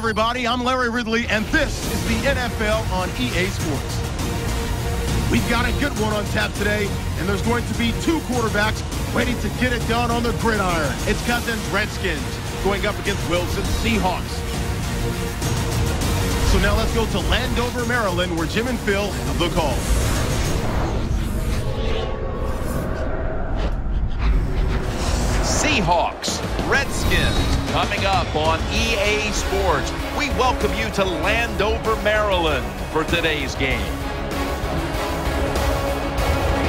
everybody. I'm Larry Ridley, and this is the NFL on EA Sports. We've got a good one on tap today, and there's going to be two quarterbacks ready to get it done on the gridiron. It's Cousins Redskins going up against Wilson Seahawks. So now let's go to Landover, Maryland, where Jim and Phil have the call. Seahawks, Redskins, coming up on EA Sports. We welcome you to Landover, Maryland for today's game.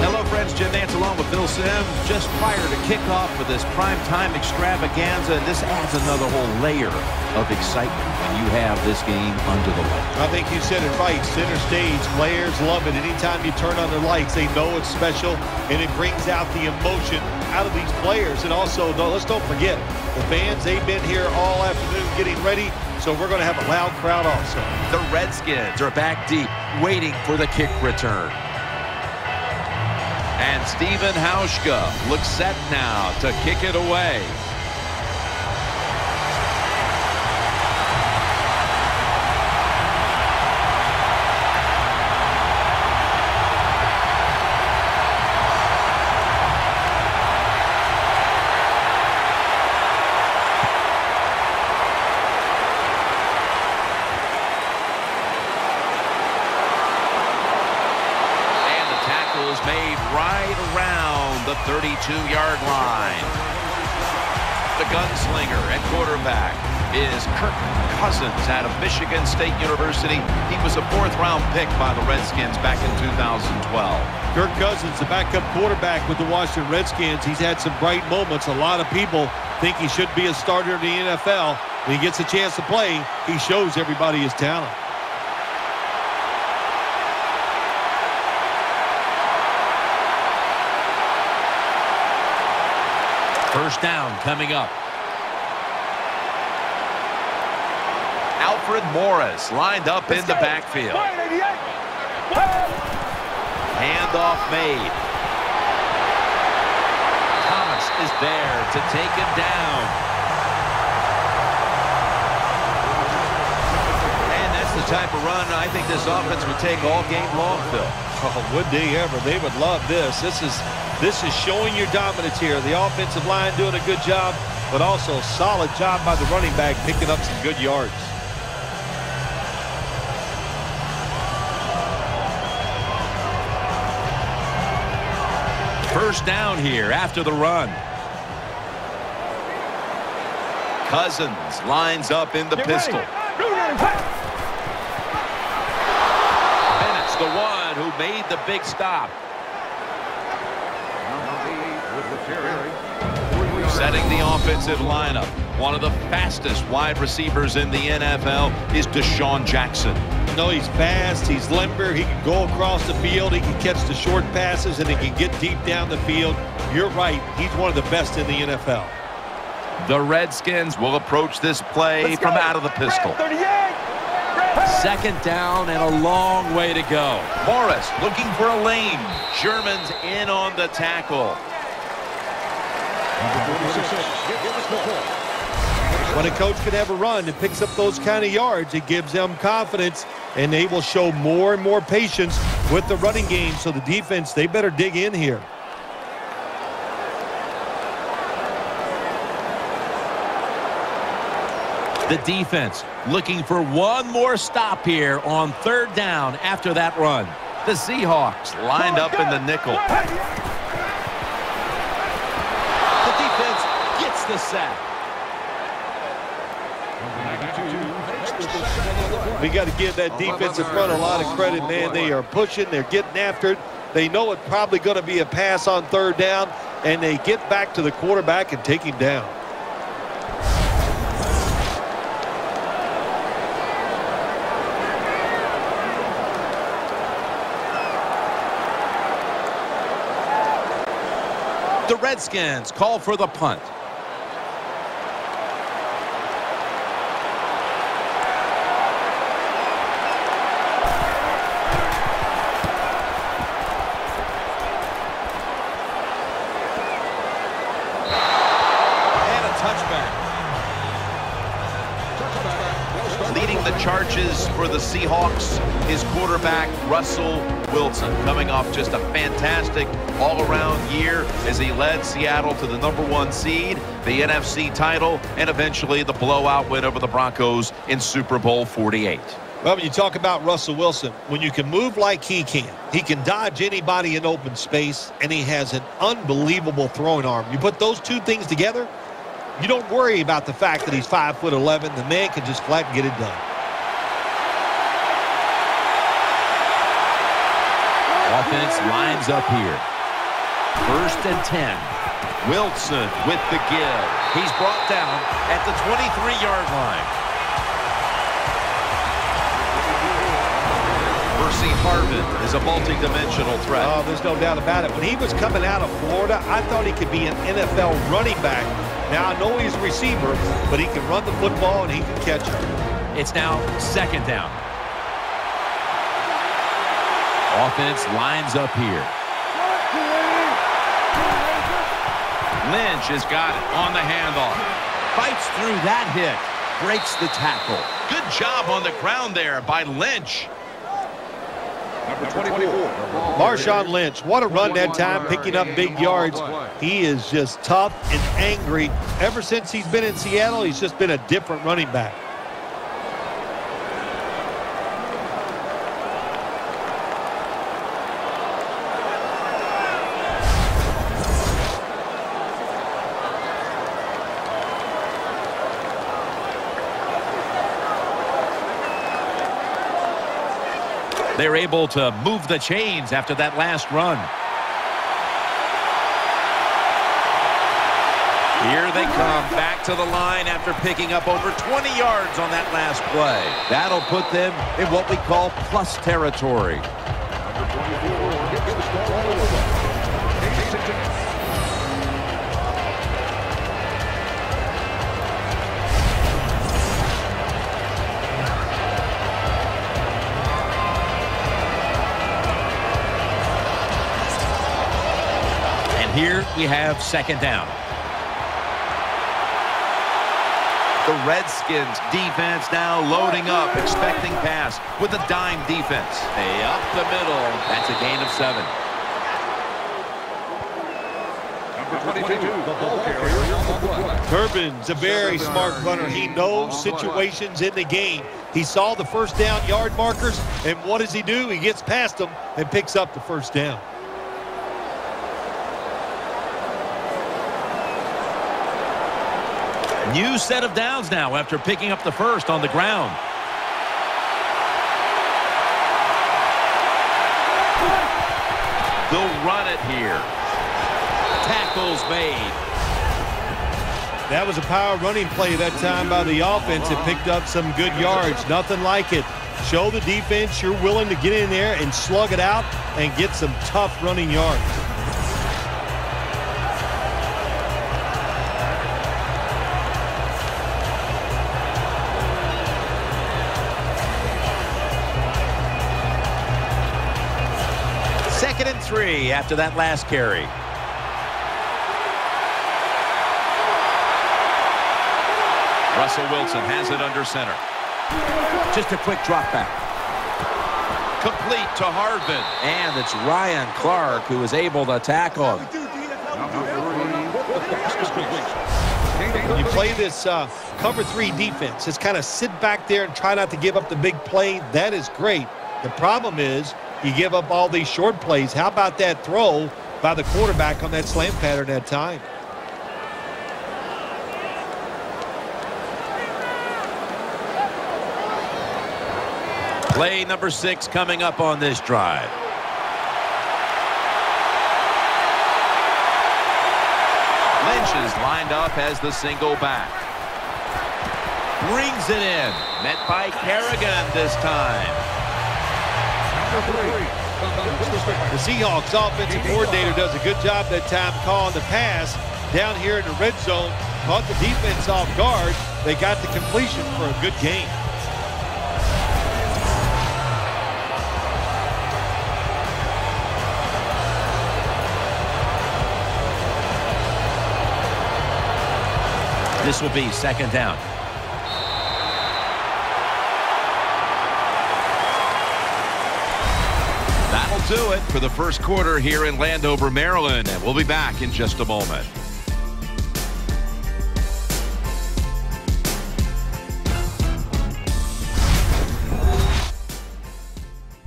Hello, friends. Jim Nance along with Bill Sims. Just prior to kickoff for this primetime extravaganza, and this adds another whole layer of excitement when you have this game under the lights. I think you said it right. Center stage, players love it. Anytime you turn on the lights, they know it's special, and it brings out the emotion out of these players. And also, let's don't forget, the fans, they've been here all afternoon getting ready, so we're going to have a loud crowd also. The Redskins are back deep, waiting for the kick return. And Steven Hauschka looks set now to kick it away. Made right around the 32-yard line. The gunslinger at quarterback is Kirk Cousins out of Michigan State University. He was a fourth-round pick by the Redskins back in 2012. Kirk Cousins, the backup quarterback with the Washington Redskins. He's had some bright moments. A lot of people think he should be a starter in the NFL. When he gets a chance to play, he shows everybody his talent. First down coming up. Alfred Morris lined up in the backfield. Handoff made. Thomas is there to take him down. And that's the type of run I think this offense would take all game long, Phil. Oh, would they ever? They would love this. This is showing your dominance here. The offensive line doing a good job, but also solid job by the running back picking up some good yards. First down here after the run. Cousins lines up in the pistol. Bennett's the one who made the big stop. Setting the offensive lineup. One of the fastest wide receivers in the NFL is Deshaun Jackson. You know, he's fast, he's limber, he can go across the field, he can catch the short passes, and he can get deep down the field. You're right, he's one of the best in the NFL. The Redskins will approach this play from out of the pistol. Second down and a long way to go. Morris looking for a lane. Sherman's in on the tackle. When a coach can have a run and picks up those kind of yards, it gives them confidence, and they will show more and more patience with the running game. So the defense, they better dig in here. The defense looking for one more stop here on third down after that run. The Seahawks lined up in the nickel. The defense gets the sack. We got to give that defensive front a lot of credit, man. They are pushing, they're getting after it. They know it's probably going to be a pass on third down, and they get back to the quarterback and take him down. The Redskins call for the punt. the charges for the Seahawks is quarterback Russell Wilson, coming off just a fantastic all-around year as he led Seattle to the #1 seed, the NFC title, and eventually the blowout win over the Broncos in Super Bowl 48. Well, when you talk about Russell Wilson, when you can move like he can dodge anybody in open space, and he has an unbelievable throwing arm. You put those two things together, you don't worry about the fact that he's 5'11". The man can just flat get it done. Offense lines up here. 1st and 10. Wilson with the give. He's brought down at the 23-yard line. Percy Harvin is a multi-dimensional threat. Oh, there's no doubt about it. When he was coming out of Florida, I thought he could be an NFL running back. Now, I know he's a receiver, but he can run the football and he can catch it. It's now 2nd down. Offense lines up here. Lynch has got it on the handoff. Fights through that hit. Breaks the tackle. Good job on the ground there by Lynch. Marshawn Lynch, what a run that time, picking up big yards. He is just tough and angry. Ever since he's been in Seattle, he's just been a different running back. They're able to move the chains after that last run. Here they come back to the line after picking up over 20 yards on that last play. That'll put them in what we call plus territory. Here we have 2nd down. The Redskins defense now loading up, expecting pass with a dime defense. Hey, up the middle. That's a gain of 7. Turbin's a very smart runner. He knows situations in the game. He saw the 1st down yard markers, and what does he do? He gets past them and picks up the 1st down. New set of downs now after picking up the 1st on the ground. They'll run it here. Tackles made. That was a power running play that time by the offense. It picked up some good yards. Nothing like it. Show the defense you're willing to get in there and slug it out and get some tough running yards. Second and 3 after that last carry. Russell Wilson has it under center. Just a quick drop back. Complete to Harvin. And it's Ryan Clark who is able to tackle him. When you play this cover 3 defense, just kind of sit back there and try not to give up the big play. That is great. The problem is you give up all these short plays. How about that throw by the quarterback on that slant pattern that time? Play number 6 coming up on this drive. Lynch is lined up as the single back. Brings it in. Met by Kerrigan this time. The Seahawks offensive coordinator does a good job that time calling the pass down here in the red zone. Caught the defense off guard. They got the completion for a good game. This will be 2nd down. do it for the first quarter here in Landover, Maryland. And we'll be back in just a moment.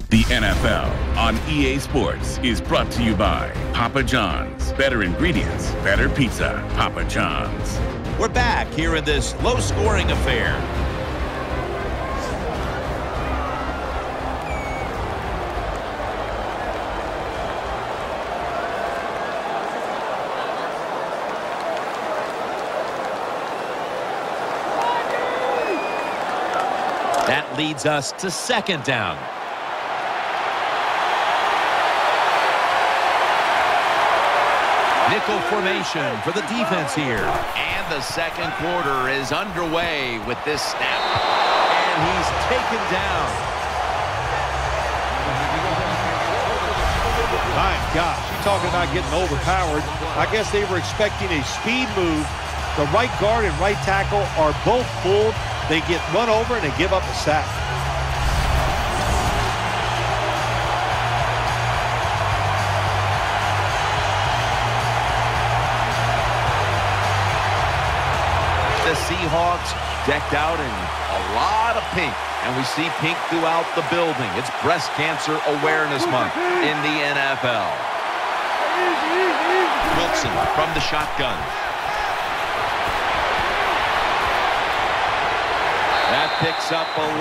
The NFL on EA Sports is brought to you by Papa John's. Better ingredients, better pizza. Papa John's. We're back here in this low-scoring affair. That leads us to second down. Nickel formation for the defense here. And the second quarter is underway with this snap. And he's taken down. My gosh, you're talking about getting overpowered. I guess they were expecting a speed move. The right guard and right tackle are both pulled. They get run over and they give up a sack. The Seahawks decked out in a lot of pink, and we see pink throughout the building. It's Breast Cancer Awareness Month in the NFL. Wilson from the shotgun. That picks up 11.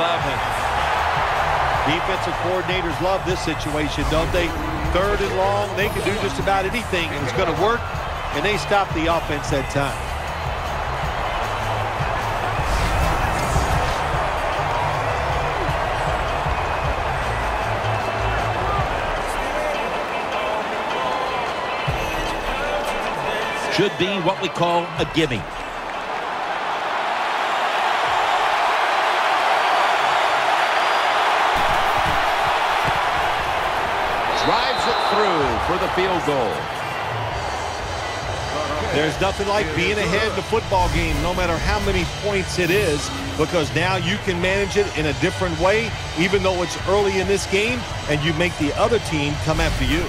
Defensive coordinators love this situation, don't they? Third and long, they can do just about anything, and it's going to work, and they stop the offense that time. Should be what we call a gimme. Drives it through for the field goal. There's nothing like being ahead in the football game, no matter how many points it is, because now you can manage it in a different way, even though it's early in this game, and you make the other team come after you.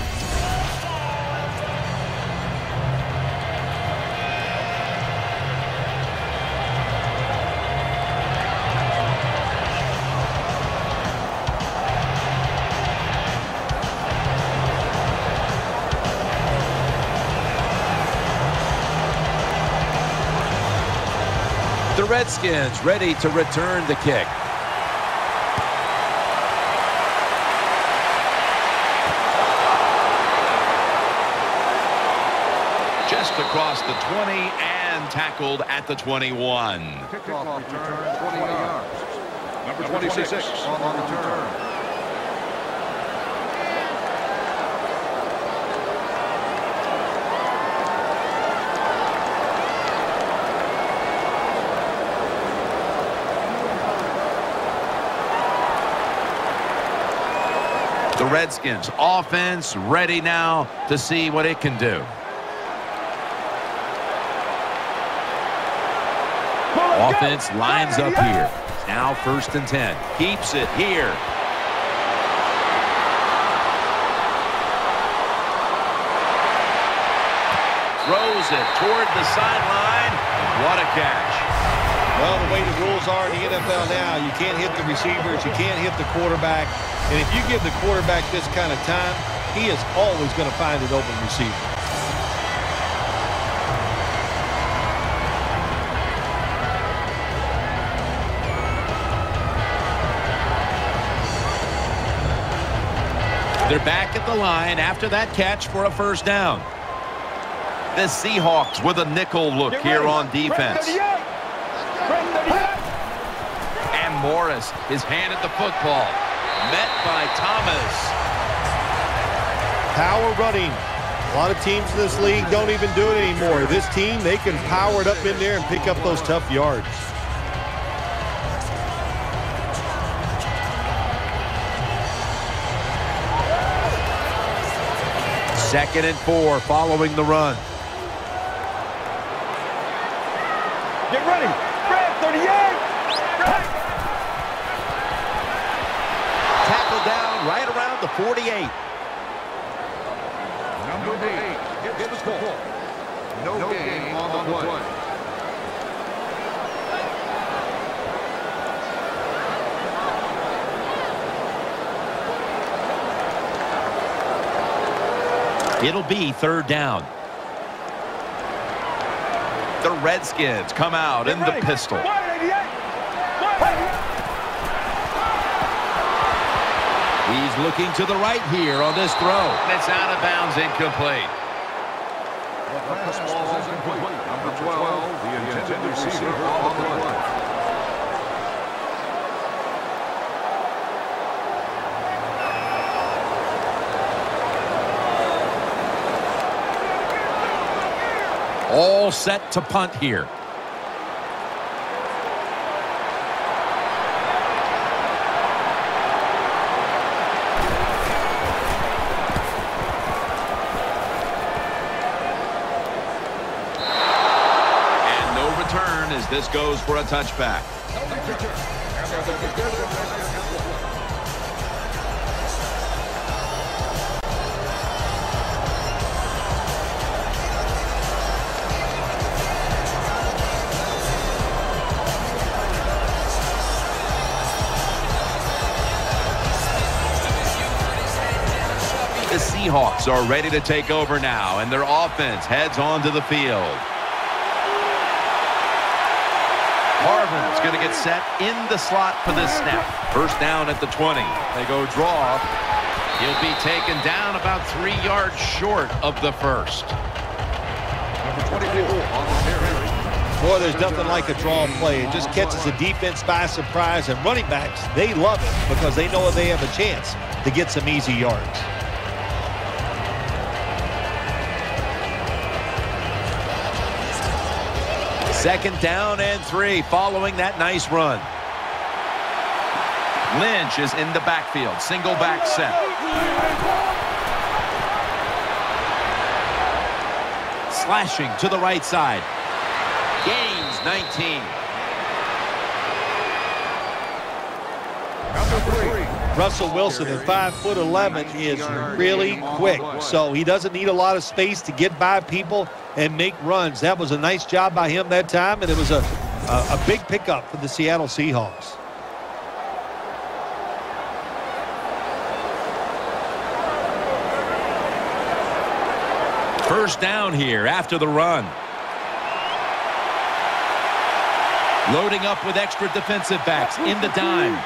The Redskins ready to return the kick. Just across the 20 and tackled at the 21. Kickoff return, 20 yards. Number 26 on the return. The Redskins offense ready now to see what it can do. Offense lines up here. Now 1st and 10. Keeps it here. Throws it toward the sideline. What a catch. Well, the way the rules are in the NFL now, you can't hit the receivers, you can't hit the quarterback. And if you give the quarterback this kind of time, he is always going to find an open receiver. They're back at the line after that catch for a 1st down. The Seahawks with a nickel look here on defense. And Morris is handed the football. Met by Thomas. Power running. A lot of teams in this league don't even do it anymore. This team, they can power it up in there and pick up those tough yards. Second and 4 following the run. Get ready. Grab 38. Tackled down right around the 48. Number 8 hits the ball. No gain on the play. It'll be 3rd down. The Redskins come out in the pistol. He's looking to the right here on this throw. It's out of bounds, incomplete. The pass is incomplete. Number 12, the intended receiver on the play. All set to punt here. And no return as this goes for a touchback. The Seahawks are ready to take over now, and their offense heads onto the field. Harvin's going to get set in the slot for this snap. First down at the 20. They go draw. He'll be taken down about 3 yards short of the first. Number 24 on the carry. Boy, there's nothing like a draw play. It just catches the defense by surprise, and running backs, they love it because they know they have a chance to get some easy yards. Second down and 3 following that nice run. Lynch is in the backfield. Single back set. Slashing to the right side. Gains 19. Number 3. Russell Wilson at 5'11" is really quick, so he doesn't need a lot of space to get by people and make runs. That was a nice job by him that time, and it was a big pickup for the Seattle Seahawks. First down here after the run. Loading up with extra defensive backs in the dime.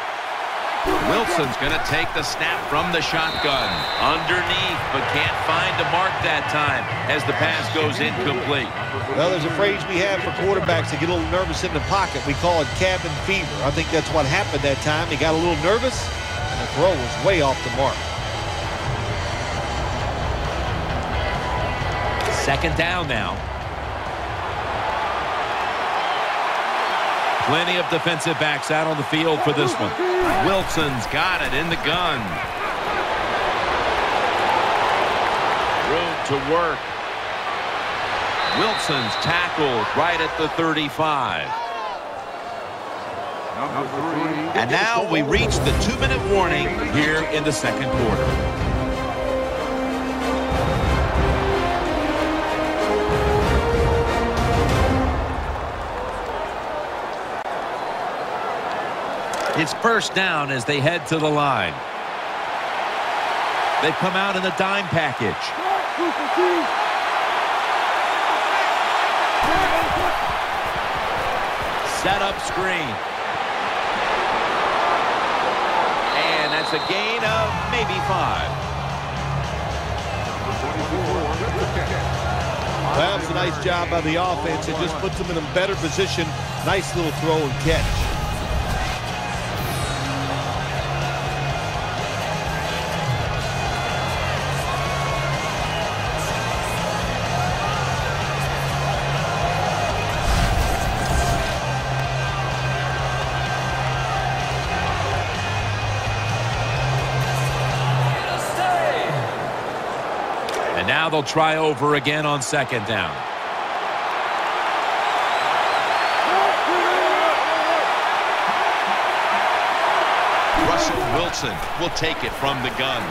Wilson's going to take the snap from the shotgun. Underneath, but can't find a mark that time as the pass goes incomplete. Well, there's a phrase we have for quarterbacks that get a little nervous in the pocket. We call it cabin fever. I think that's what happened that time. He got a little nervous, and the throw was way off the mark. Second down now. Plenty of defensive backs out on the field for this one. Wilson's got it in the gun. Room to work. Wilson's tackled right at the 35. Number 3. And now we reach the 2-minute warning here in the second quarter. It's first down as they head to the line. They've come out in the dime package. Set up screen. And that's a gain of maybe 5. Well, it's a nice job by the offense. It just puts them in a better position. Nice little throw and catch. Now they'll try over again on second down. Russell Wilson will take it from the gun.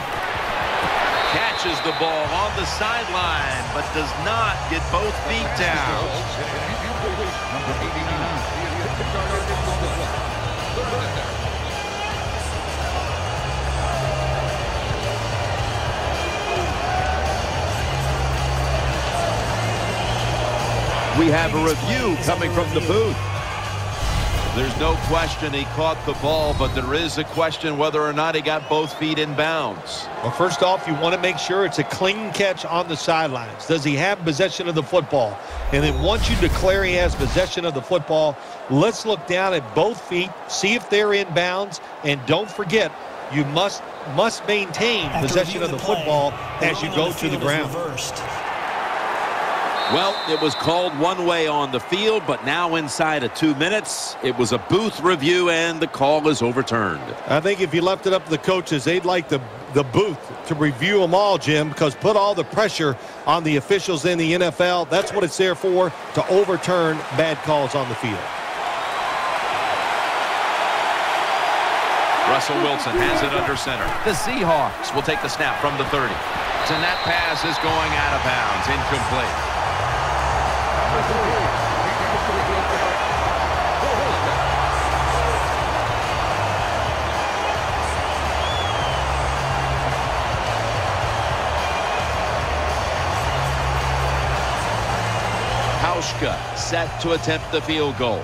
Catches the ball on the sideline, but does not get both feet down. Number 89, We have a review coming from the booth. There's no question he caught the ball, but there is a question whether or not he got both feet in bounds. Well, first off, you want to make sure it's a clean catch on the sidelines. Does he have possession of the football? And then once you declare he has possession of the football, let's look down at both feet, see if they're in bounds, and don't forget, you must maintain possession of the football as you go to the ground. Well, it was called one way on the field, but now inside of 2 minutes, it was a booth review, and the call is overturned. I think if you left it up to the coaches, they'd like the booth to review them all, Jim, because put all the pressure on the officials in the NFL. That's what it's there for, to overturn bad calls on the field. Russell Wilson has it under center. The Seahawks will take the snap from the 30. And that pass is going out of bounds, incomplete. Hauschka set to attempt the field goal.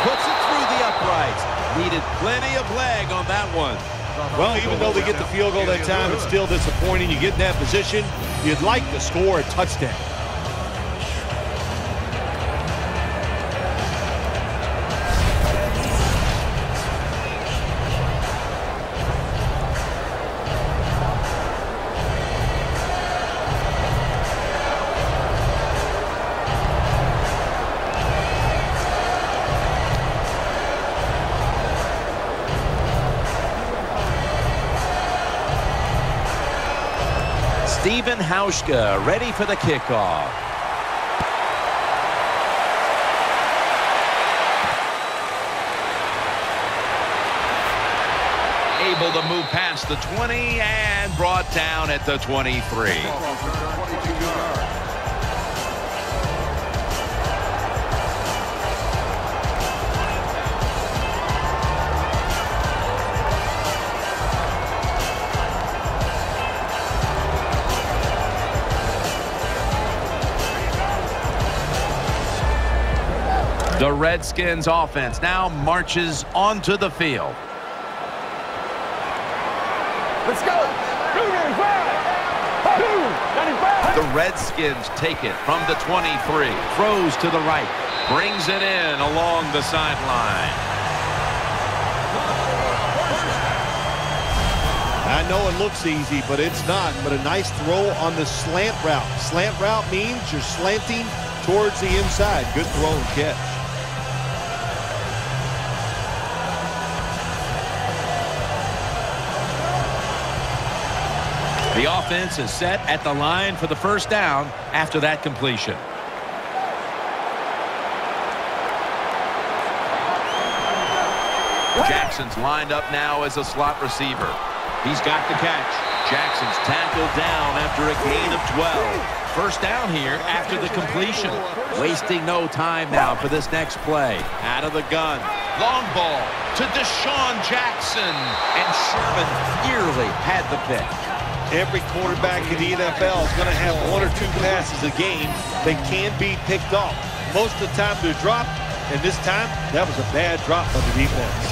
Puts it through the uprights. Needed plenty of leg on that one. Well, even though they get the field goal that time, it's still disappointing. You get in that position, you'd like to score a touchdown. Stephen Hauschka ready for the kickoff. Able to move past the 20 and brought down at the 23. The Redskins offense now marches onto the field. Let's go. The Redskins take it from the 23. Throws to the right. Brings it in along the sideline. I know it looks easy, but it's not. But a nice throw on the slant route. Slant route means you're slanting towards the inside. Good throw and catch. The offense is set at the line for the first down after that completion. Jackson's lined up now as a slot receiver. He's got the catch. Jackson's tackled down after a gain of 12. First down here after the completion. Wasting no time now for this next play. Out of the gun. Long ball to Deshaun Jackson. And Sherman nearly had the pick. Every quarterback in the NFL is going to have one or two passes a game that can be picked off. Most of the time they're dropped, and this time that was a bad drop by the defense.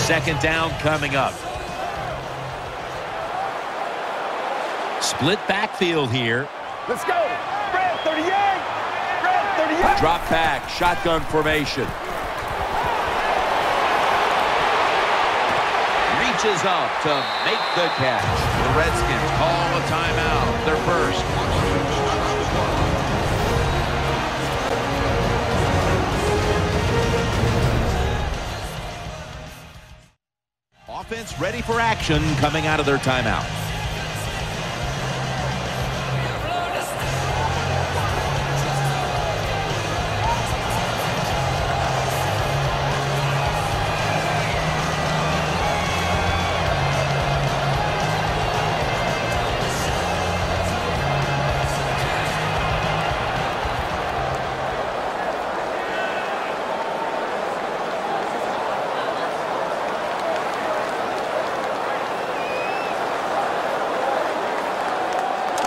Second down coming up. Split backfield here. Let's go. Red 38. Red 38. Drop back, shotgun formation. Reaches up to make the catch. The Redskins call a timeout. Their first. Defense ready for action coming out of their timeout.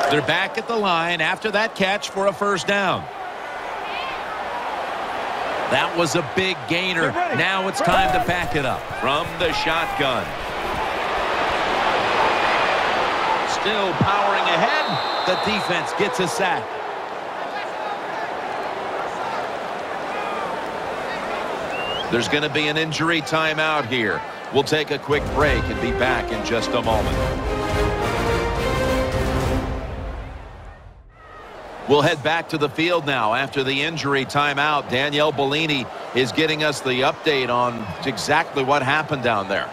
They're back at the line after that catch for a first down. That was a big gainer. Now it's time to pack it up from the shotgun. Still powering ahead. The defense gets a sack. There's going to be an injury timeout here. We'll take a quick break and be back in just a moment. We'll head back to the field now after the injury timeout. Danielle Bellini is getting us the update on exactly what happened down there.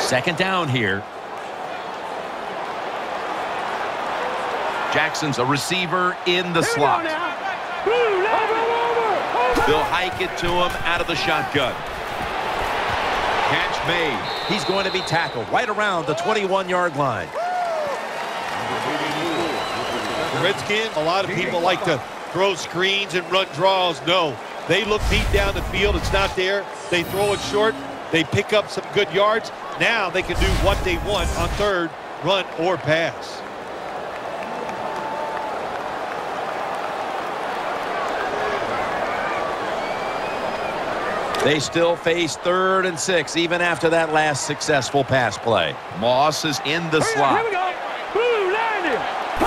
Second down here. Jackson's a receiver in the slot. They'll hike it to him out of the shotgun. Catch made. He's going to be tackled right around the 21-yard line. The Redskins, a lot of people like to throw screens and run draws. No, they look deep down the field. It's not there. They throw it short. They pick up some good yards. Now they can do what they want on third, run or pass. They still face 3rd and 6 even after that last successful pass play. Moss is in the slot. Here we go.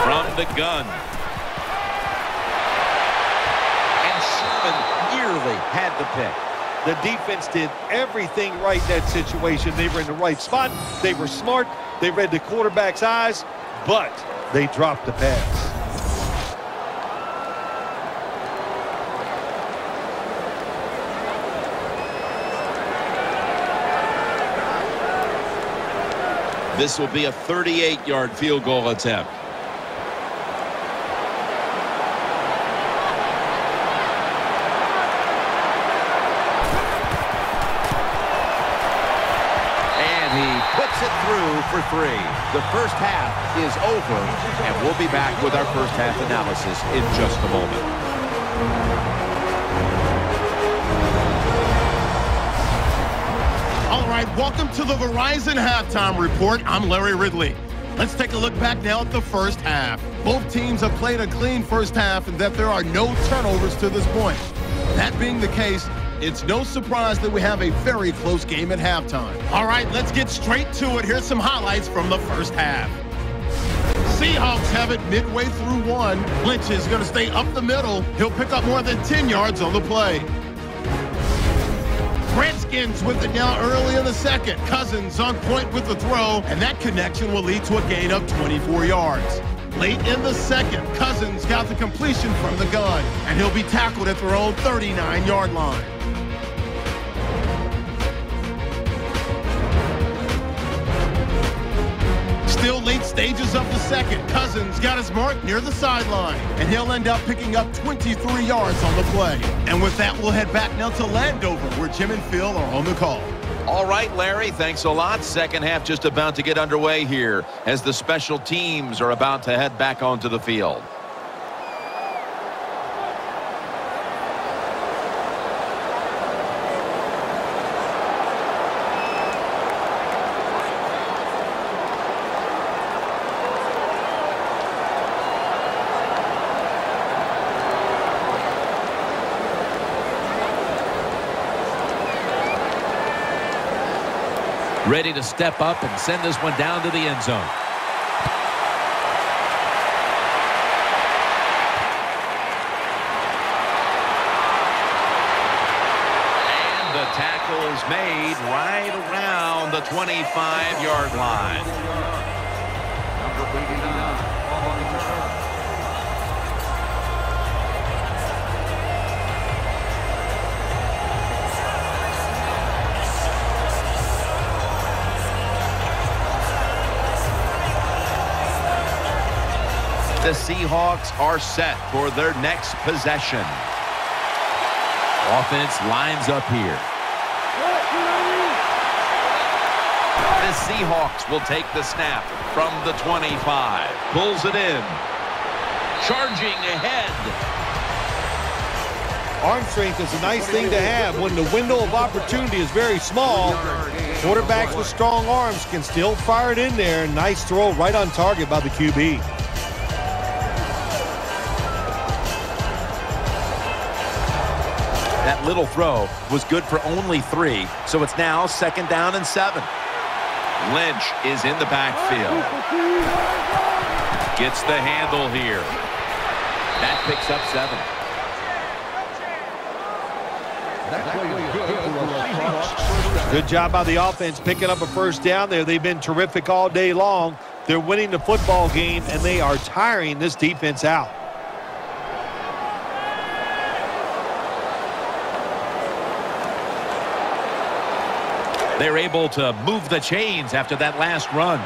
From the gun. And Sherman nearly had the pick. The defense did everything right in that situation. They were in the right spot. They were smart. They read the quarterback's eyes, but they dropped the pass. This will be a 38-yard field goal attempt. For 3. The first half is over, and we'll be back with our first half analysis in just a moment. All right, welcome to the Verizon Halftime Report. I'm Larry Ridley. Let's take a look back now at the first half. Both teams have played a clean first half and that there are no turnovers to this point. That being the case, it's no surprise that we have a very close game at halftime. All right, let's get straight to it. Here's some highlights from the first half. Seahawks have it midway through one. Lynch is going to stay up the middle. He'll pick up more than 10 yards on the play. Redskins with it now early in the second. Cousins on point with the throw, and that connection will lead to a gain of 24 yards. Late in the second, Cousins got the completion from the gun, and he'll be tackled at their own 39-yard line. Still late stages of the second, Cousins got his mark near the sideline, and he'll end up picking up 23 yards on the play. And with that, we'll head back now to Landover, where Jim and Phil are on the call. All right, Larry, thanks a lot. Second half just about to get underway here as the special teams are about to head back onto the field. Ready to step up and send this one down to the end zone. And the tackle is made right around the 25-yard line. Number 89 on the turn. The Seahawks are set for their next possession. Offense lines up here. The Seahawks will take the snap from the 25. Pulls it in. Charging ahead. Arm strength is a nice thing to have. When the window of opportunity is very small, quarterbacks with strong arms can still fire it in there. Nice throw right on target by the QB. That little throw was good for only 3, so it's now 2nd down and 7. Lynch is in the backfield. Gets the handle here. That picks up 7. Good job by the offense picking up a first down there. They've been terrific all day long. They're winning the football game, and they are tiring this defense out. They're able to move the chains after that last run.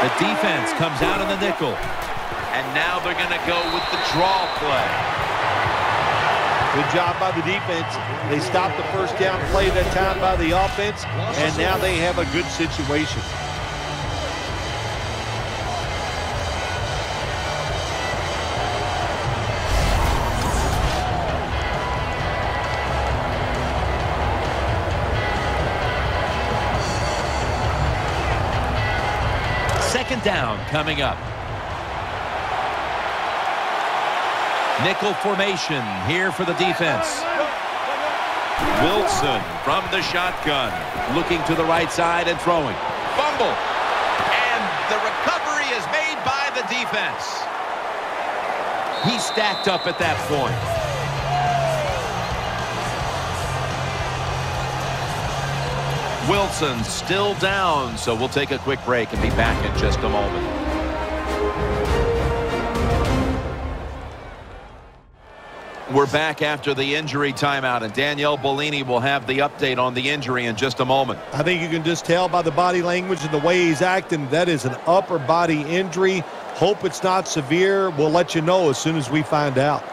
The defense comes out in the nickel. And now they're going to go with the draw play. Good job by the defense. They stopped the first down play that time by the offense, and now they have a good situation. Second down coming up. Nickel formation here for the defense. Wilson from the shotgun. Looking to the right side and throwing. Fumble. And the recovery is made by the defense. He stacked up at that point. Wilson still down, so we'll take a quick break and be back in just a moment. We're back after the injury timeout, and Danielle Bellini will have the update on the injury in just a moment. I think you can just tell by the body language and the way he's acting that is an upper body injury. Hope it's not severe. We'll let you know as soon as we find out.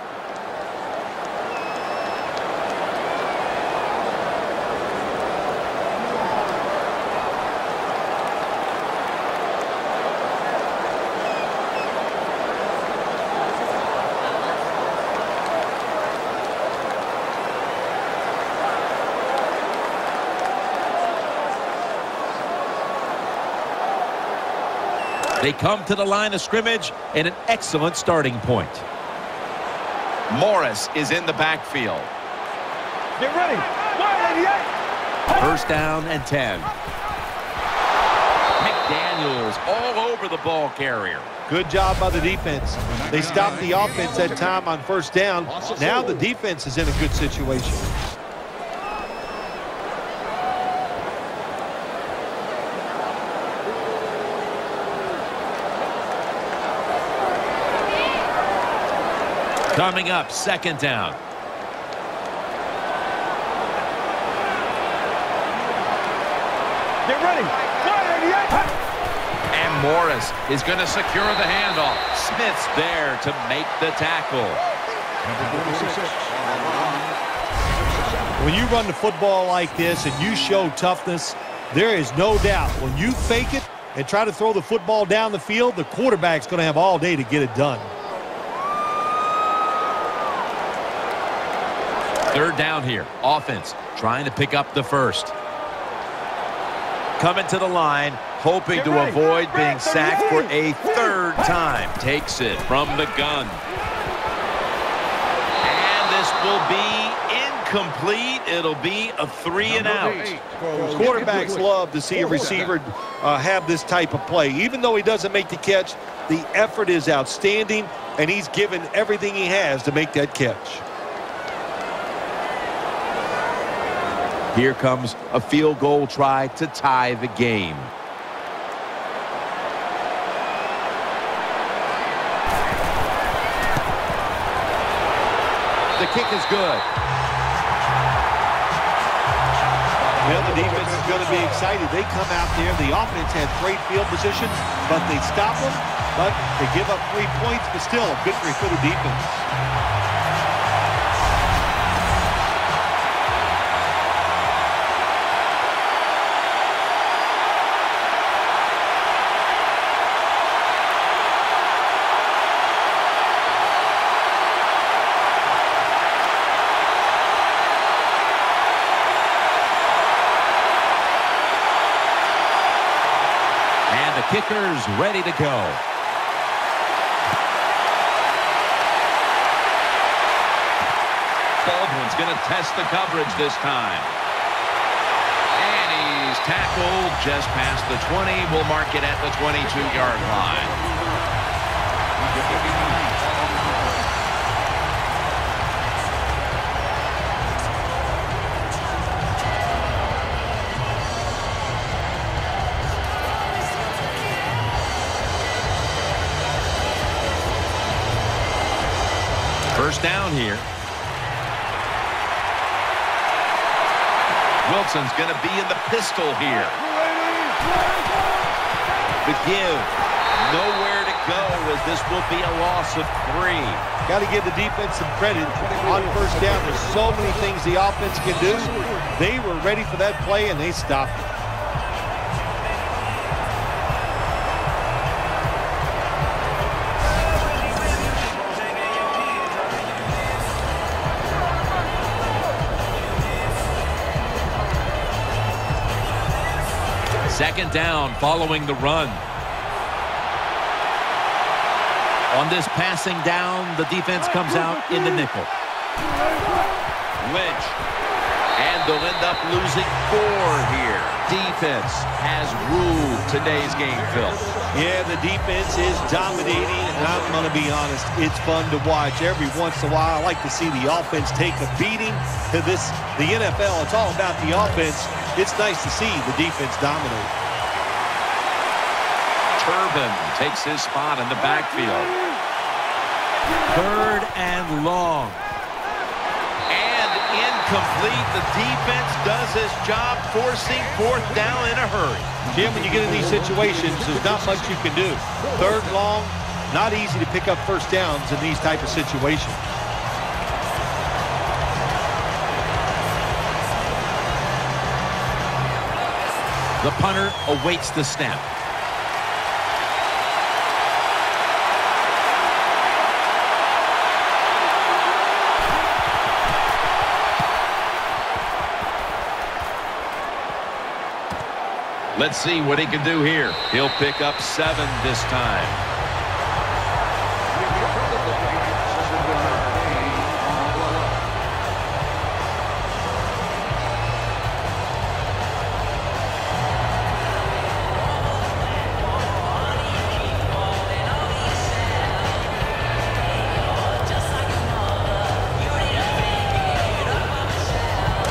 They come to the line of scrimmage in an excellent starting point. Morris is in the backfield. Get ready. 1st down and 10. McDaniels all over the ball carrier. Good job by the defense. They stopped the offense that time on 1st down. Now the defense is in a good situation. Coming up, 2nd down. Get ready. And Morris is going to secure the handoff. Smith's there to make the tackle. When you run the football like this and you show toughness, there is no doubt when you fake it and try to throw the football down the field, the quarterback's going to have all day to get it done. 3rd down here. Offense trying to pick up the 1st. Coming to the line, hoping to avoid being sacked for a 3rd time. Takes it from the gun. And this will be incomplete. It'll be a 3-and-out. Quarterbacks love to see a receiver have this type of play. Even though he doesn't make the catch, the effort is outstanding, and he's given everything he has to make that catch. Here comes a field goal try to tie the game. The kick is good. Well, the defense is going to be excited. They come out there. The offense had great field position, but they stop them. But they give up 3 points, but still a victory for the defense. Kicker's ready to go. Baldwin's going to test the coverage this time. And he's tackled just past the 20. We'll mark it at the 22-yard line. First down here. Wilson's going to be in the pistol here. The give. Nowhere to go as this will be a loss of 3. Got to give the defense some credit. On first down, there's so many things the offense can do. They were ready for that play, and they stopped it. Second down following the run. On this passing down, the defense comes out in the nickel. Lynch. And they'll end up losing 4 here. Defense has ruled today's game, Phil. Yeah, the defense is dominating, and I'm going to be honest, it's fun to watch. Every once in a while, I like to see the offense take a beating to this. The NFL, it's all about the offense. It's nice to see the defense dominate. Turbin takes his spot in the backfield. 3rd and long. And incomplete. The defense does its job, forcing 4th down in a hurry. Jim, when you get in these situations, there's not much you can do. 3rd long, not easy to pick up first downs in these type of situations. The punter awaits the snap. Let's see what he can do here. He'll pick up 7 this time.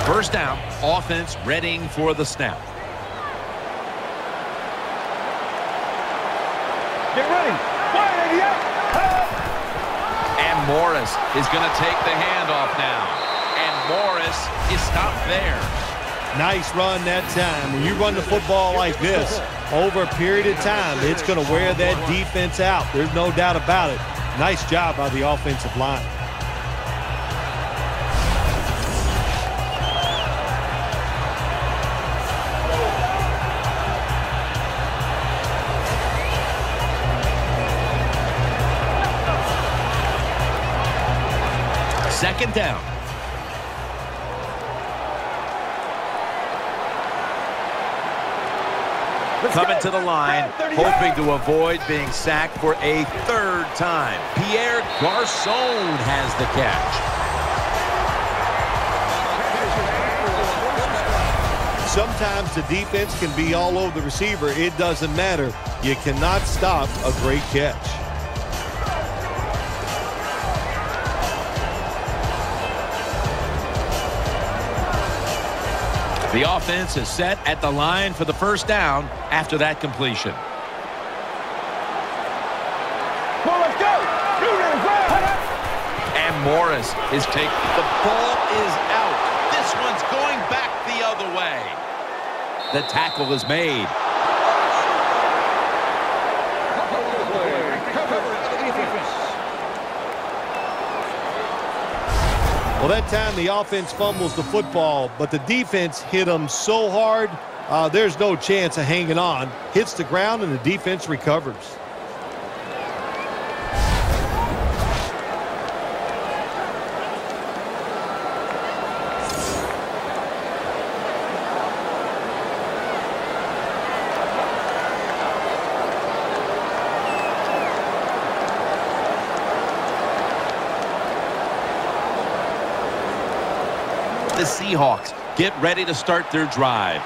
First down, offense readying for the snap. Get ready. And Morris is going to take the handoff now. And Morris is stopped there. Nice run that time. When you run the football like this, over a period of time, it's going to wear that defense out. There's no doubt about it. Nice job by the offensive line. Second down. Coming to the line, hoping to avoid being sacked for a 3rd time. Pierre Garçon has the catch. Sometimes the defense can be all over the receiver. It doesn't matter. You cannot stop a great catch. The offense is set at the line for the first down after that completion. And Morris is taking. The ball is out. This one's going back the other way. The tackle is made. Well, that time the offense fumbles the football, but the defense hit them so hard, there's no chance of hanging on. Hits the ground, and the defense recovers. The Seahawks get ready to start their drive.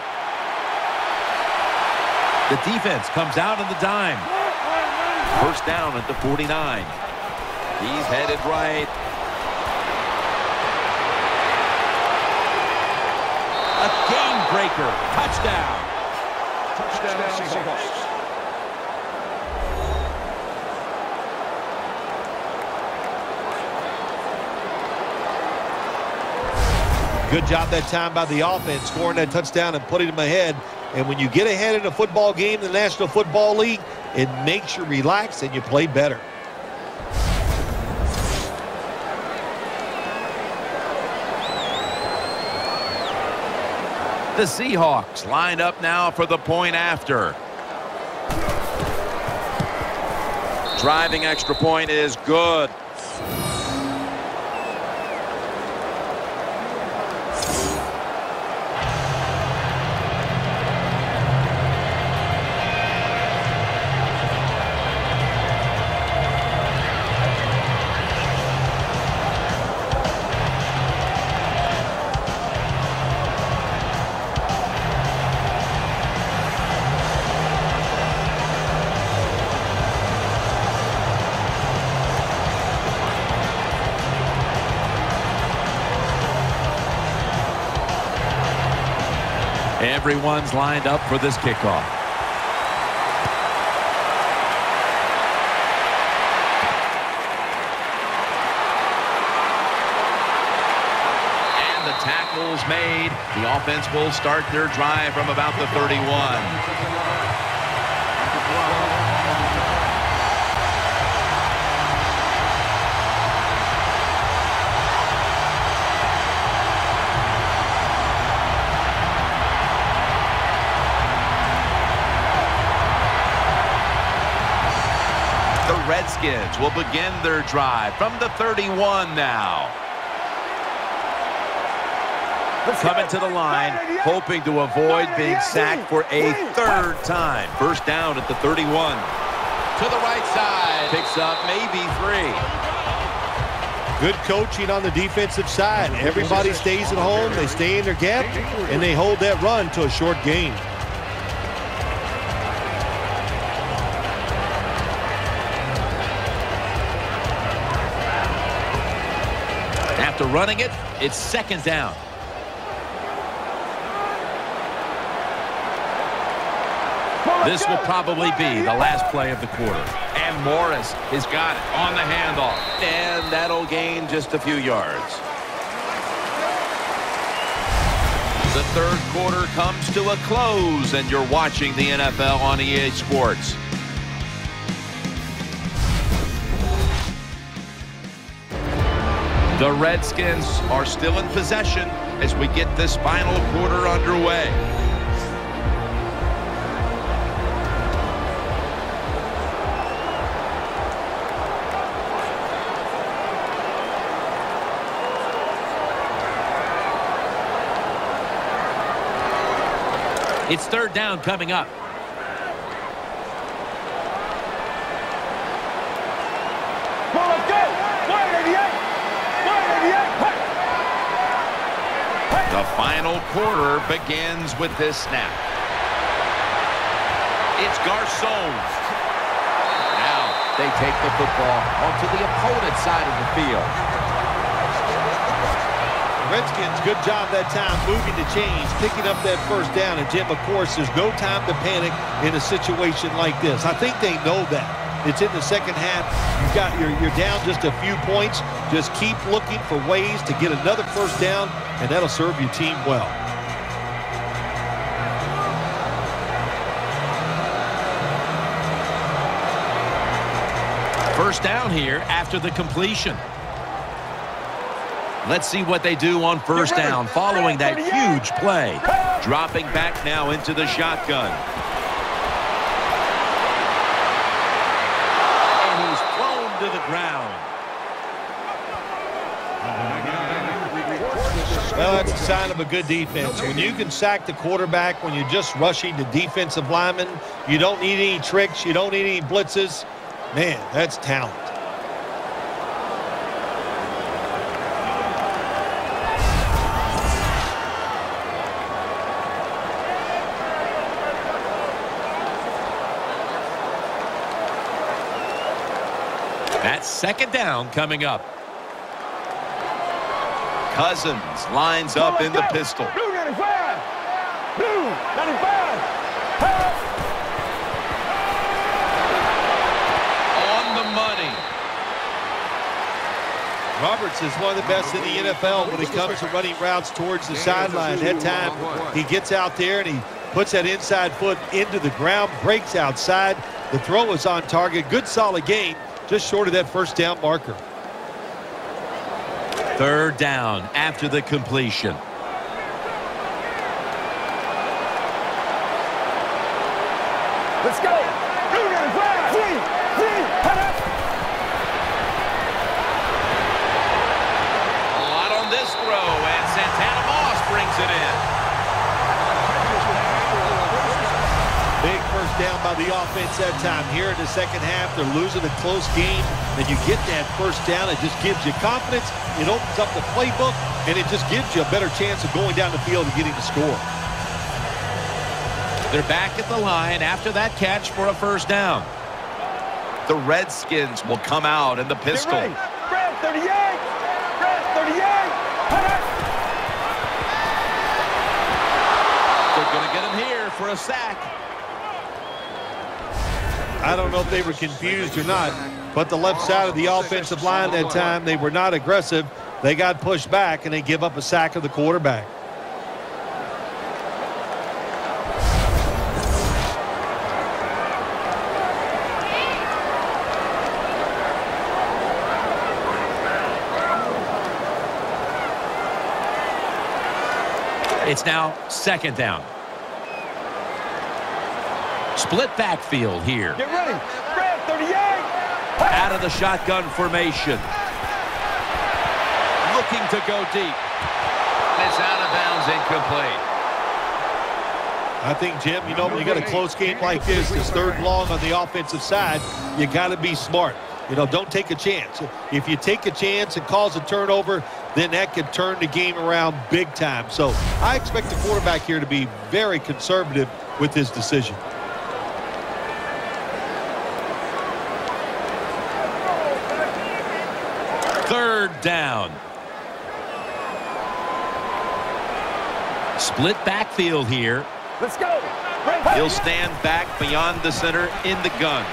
The defense comes out on the dime. First down at the 49. He's headed right. A game breaker. Touchdown. Touchdown, Seahawks. Good job that time by the offense, scoring that touchdown and putting them ahead. And when you get ahead in a football game in the National Football League, it makes you relax and you play better. The Seahawks lined up now for the point after. Driving extra point is good. Everyone's lined up for this kickoff. And the tackle's made. The offense will start their drive from about the 31. Redskins will begin their drive from the 31 now. Coming to the line, hoping to avoid being sacked for a third time. First down at the 31. To the right side. Picks up maybe 3. Good coaching on the defensive side. Everybody stays at home. They stay in their gap, and they hold that run to a short gain. After running it, it's second down. This will probably be the last play of the quarter. And Morris has got it on the handoff. And that'll gain just a few yards. The third quarter comes to a close, and you're watching the NFL on EA Sports. The Redskins are still in possession as we get this final quarter underway. It's third down coming up. The final quarter begins with this snap. It's Garcon. Now They take the football onto the opponent's side of the field. Redskins, good job that time moving the chains, picking up that first down. And Jim, of course, there's no time to panic in a situation like this. I think they know that. It's in the second half. You're down just a few points. Just keep looking for ways to get another first down, and that'll serve your team well. First down here after the completion. Let's see what they do on first down following that huge play. dropping back now into the shotgun. And he's thrown to the ground. Well, that's a sign of a good defense. When you can sack the quarterback, when you're just rushing the defensive lineman, you don't need any tricks, you don't need any blitzes. Man, that's talent. That's second down coming up. Cousins lines up in the pistol. Blue 95! Blue 95! On the money. Roberts is one of the best in the NFL when it comes to running routes towards the sideline. That time, he gets out there and he puts that inside foot into the ground, breaks outside. The throw was on target. Good, solid game, just short of that first down marker. Third down after the completion. Let's go! Blue 95! Three! A lot on this throw, and Santana Moss brings it in. Big first down by the offense that time. Here in the second half, they're losing a close game, and you get that first down. It just gives you confidence. It opens up the playbook, and it just gives you a better chance of going down the field and getting the score. They're back at the line after that catch for a first down. The Redskins will come out in the pistol. Red 38! Red 38! They're going to get him here for a sack. I don't know if they were confused or not, but the left side of the offensive line that time, they were not aggressive. They got pushed back, and they give up a sack of the quarterback. It's now second down. Split backfield here. Get ready! Red 38! Out of the shotgun formation. Looking to go deep. It's out of bounds, incomplete. I think, Jim, you know, when you got a close game like this, it's third and long on the offensive side, you got to be smart. You know, don't take a chance. If you take a chance and cause a turnover, then that could turn the game around big time. So I expect the quarterback here to be very conservative with his decision. Third down. Split backfield here. Let's go! He'll stand back beyond the center in the gun.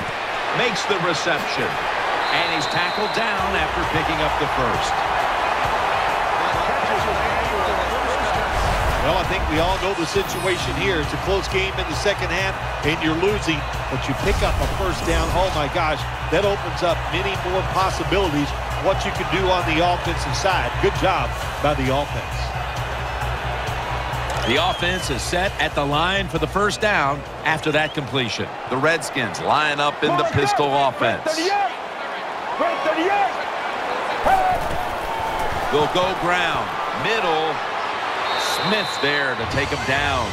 Makes the reception. And he's tackled down after picking up the first. Well, I think we all know the situation here. It's a close game in the second half, and you're losing, but you pick up a first down. Oh, my gosh, that opens up many more possibilities what you can do on the offensive side. Good job by the offense. The offense is set at the line for the first down after that completion. The Redskins line up in the pistol offense. Red 38! Will go ground. Middle. Smith there to take him down.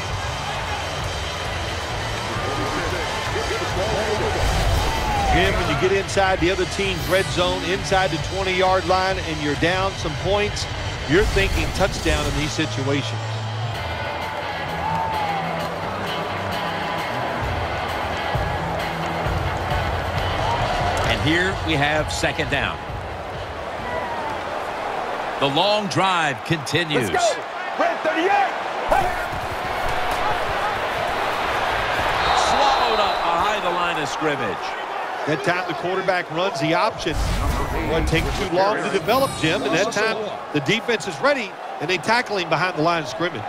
Jim, when you get inside the other team's red zone, inside the 20-yard line, and you're down some points, You're thinking touchdown in these situations. And here we have second down. The long drive continues. Let's go. Red 38. Swallowed up behind the line of scrimmage. That time the quarterback runs the option. It won't take too long to develop, Jim, and that time the defense is ready, and they tackle him behind the line of scrimmage.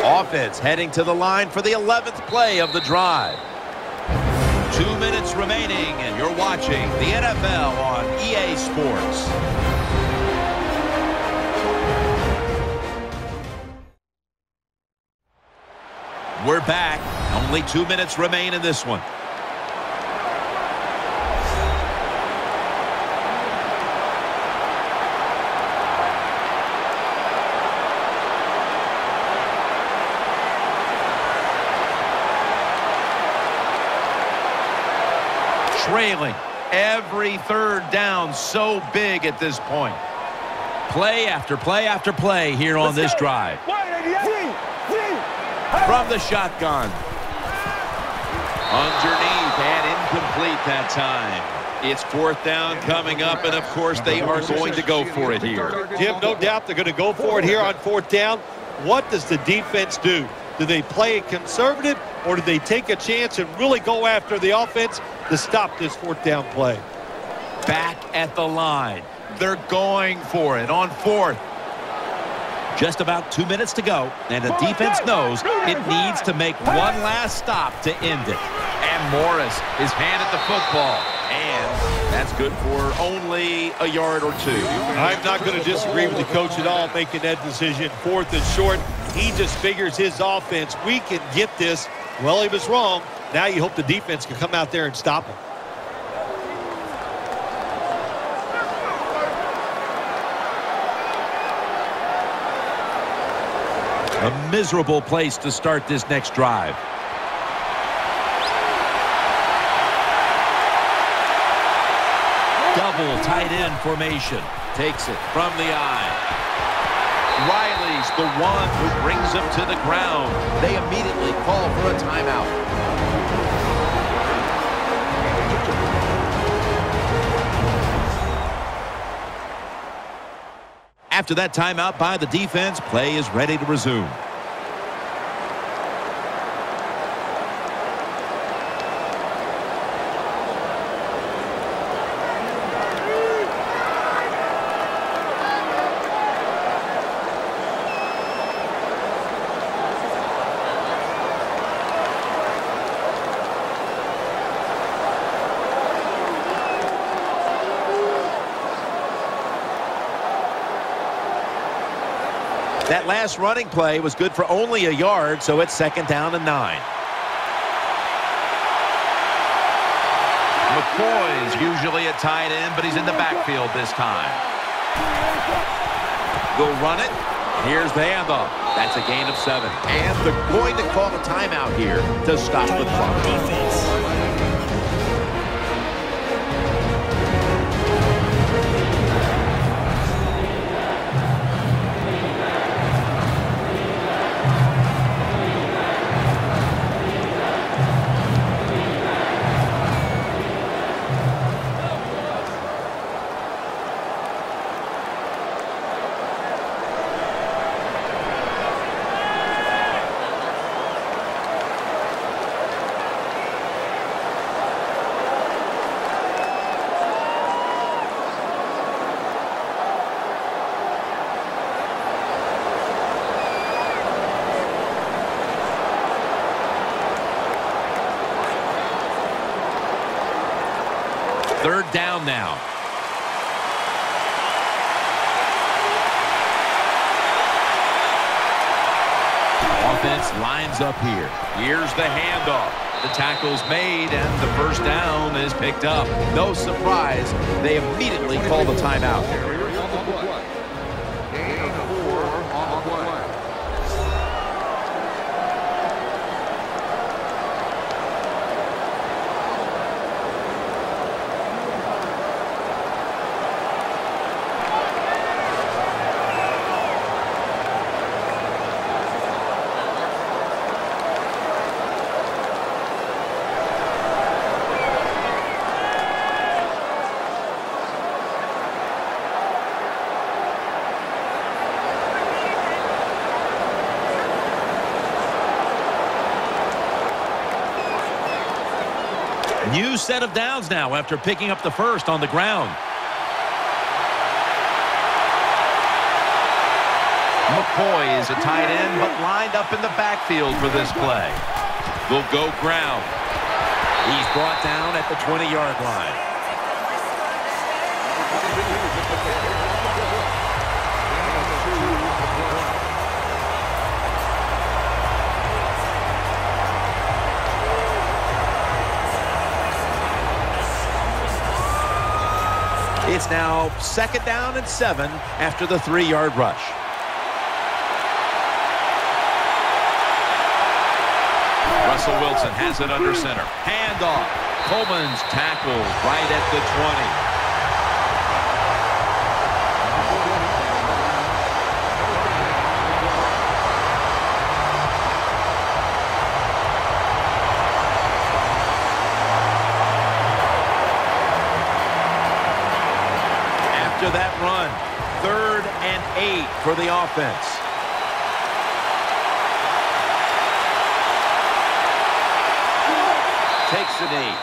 Offense heading to the line for the 11th play of the drive. 2 minutes remaining, and you're watching the NFL on EA Sports. We're back. Only 2 minutes remain in this one. Trailing every third down, so big at this point. Play after play after play here on this drive. From the shotgun. Underneath and incomplete that time. It's fourth down coming up, and of course they are going to go for it here. Jim, no doubt they're going to go for it here on fourth down. What does the defense do? Do they play it conservative, or do they take a chance and really go after the offense to stop this fourth down play? Back at the line. They're going for it on fourth. Just about 2 minutes to go, and the defense knows it needs to make one last stop to end it. And Morris is handed the football, and that's good for only a yard or two. I'm not going to disagree with the coach at all making that decision. Fourth and short. He just figures his offense, we can get this. Well, he was wrong. Now you hope the defense can come out there and stop him. A miserable place to start this next drive. Double tight end formation. Takes it from the eye. Riley's the one who brings him to the ground. They immediately call for a timeout. After that timeout by the defense, play is ready to resume. That last running play was good for only a yard, so it's second down and 9. McCoy's usually a tight end, but he's in the backfield this time. They'll run it. Here's the handoff. That's a gain of 7. And they're going to call a timeout here to stop the clock. Third down now. Offense lines up here. Here's the handoff. The tackle's made, and the first down is picked up. No surprise, they immediately call the timeout. New set of downs now after picking up the first on the ground. McCoy is a tight end, but lined up in the backfield for this play. They'll go ground. He's brought down at the 20-yard line. It's now 2nd down and 7 after the 3-yard rush. Russell Wilson has it under center. Handoff. Coleman's tackled right at the 20. After that run, 3rd and 8 for the offense. Takes a knee.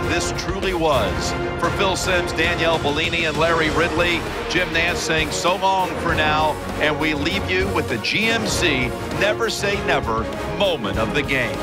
This truly was. For Phil Simms, Danielle Bellini, and Larry Ridley, Jim Nantz saying so long for now, and we leave you with the GMC Never Say Never moment of the game.